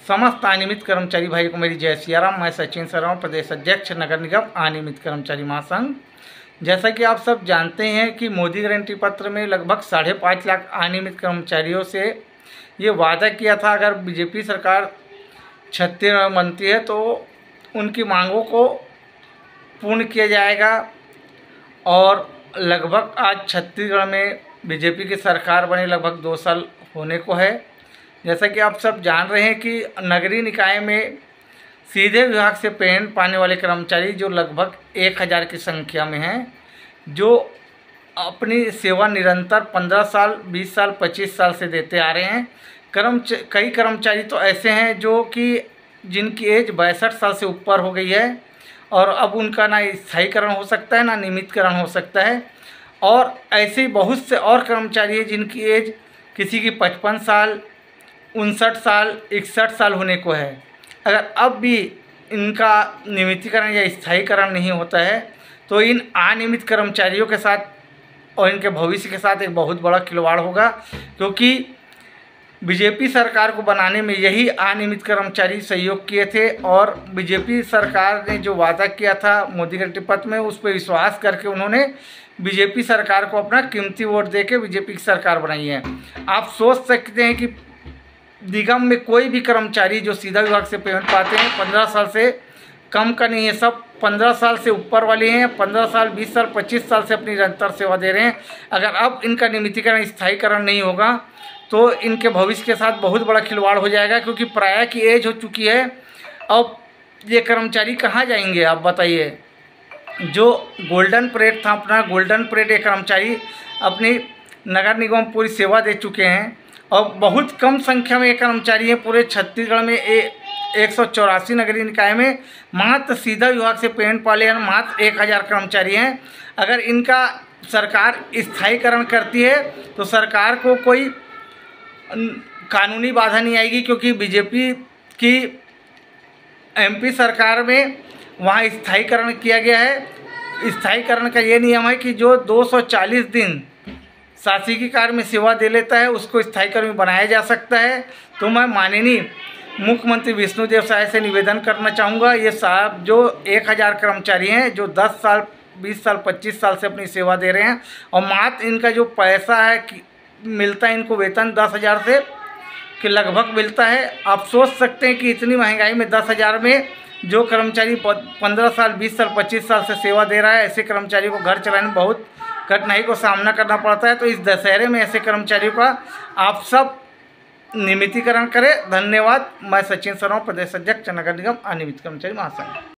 समस्त अनियमित कर्मचारी भाई को मेरी जय सियाराम। मैं सचिन शर्मा, प्रदेश अध्यक्ष नगर निगम अनियमित कर्मचारी महासंघ। जैसा कि आप सब जानते हैं कि मोदी गारंटी पत्र में लगभग 5.5 लाख अनियमित कर्मचारियों से ये वादा किया था, अगर बीजेपी सरकार छत्तीसगढ़ में बनती है तो उनकी मांगों को पूर्ण किया जाएगा। और लगभग आज छत्तीसगढ़ में बीजेपी की सरकार बने लगभग 2 साल होने को है। जैसा कि आप सब जान रहे हैं कि नगरीय निकाय में सीधे विभाग से पेंशन पाने वाले कर्मचारी जो लगभग 1000 की संख्या में हैं, जो अपनी सेवा निरंतर 15 साल, 20 साल, 25 साल से देते आ रहे हैं। कई कर्मचारी तो ऐसे हैं जो कि जिनकी एज 62 साल से ऊपर हो गई है और अब उनका ना स्थायीकरण हो सकता है ना नियमितकरण हो सकता है। और ऐसे ही बहुत से और कर्मचारी हैं जिनकी एज किसी की 55 साल, 59 साल, 61 साल होने को है। अगर अब भी इनका नियमितीकरण या स्थायीकरण नहीं होता है तो इन अनियमित कर्मचारियों के साथ और इनके भविष्य के साथ एक बहुत बड़ा खिलवाड़ होगा, क्योंकि बीजेपी सरकार को बनाने में यही अनियमित कर्मचारी सहयोग किए थे। और बीजेपी सरकार ने जो वादा किया था मोदी गारंटी पत्र में, उस पर विश्वास करके उन्होंने बीजेपी सरकार को अपना कीमती वोट देके बीजेपी की सरकार बनाई है। आप सोच सकते हैं कि निगम में कोई भी कर्मचारी जो सीधा विभाग से पेमेंट पाते हैं 15 साल से कम का नहीं है, सब 15 साल से ऊपर वाले हैं। 15 साल, 20 साल, 25 साल से अपनी निरंतर सेवा दे रहे हैं। अगर अब इनका नियमितीकरण, स्थायीकरण नहीं होगा तो इनके भविष्य के साथ बहुत बड़ा खिलवाड़ हो जाएगा, क्योंकि प्राय की एज हो चुकी है। अब ये कर्मचारी कहाँ जाएंगे आप बताइए। जो गोल्डन पीरियड था, अपना गोल्डन पीरियड ये कर्मचारी अपनी नगर निगम पूरी सेवा दे चुके हैं। और बहुत कम संख्या में ये कर्मचारी हैं पूरे छत्तीसगढ़ में 184 नगरीय निकाय में मात्र सीधा विभाग से पेमेंट पाले हैं मात्र 1000 कर्मचारी हैं। अगर इनका सरकार स्थायीकरण करती है तो सरकार को कोई कानूनी बाधा नहीं आएगी, क्योंकि बीजेपी की एमपी सरकार में वहाँ स्थायीकरण किया गया है। स्थायीकरण का ये नियम है कि जो 240 दिन शासकीय कार्य में सेवा दे लेता है उसको स्थायीकरण में बनाया जा सकता है। तो मैं माननीय मुख्यमंत्री विष्णुदेव साय से निवेदन करना चाहूँगा, ये साहब जो 1000 कर्मचारी हैं जो 10 साल, 20 साल, 25 साल से अपनी सेवा दे रहे हैं और मात्र इनका जो पैसा है मिलता है, इनको वेतन 10,000 से के लगभग मिलता है। आप सोच सकते हैं कि इतनी महंगाई में 10,000 में जो कर्मचारी 15 साल, 20 साल, 25 साल से सेवा दे रहा है, ऐसे कर्मचारी को घर चलाने में बहुत कठिनाई को सामना करना पड़ता है। तो इस दशहरे में ऐसे कर्मचारियों का आप सब नियमितीकरण करें। धन्यवाद। मैं सचिन शर्मा, प्रदेश अध्यक्ष नगर निगम अनियमित कर्मचारी महासंघ।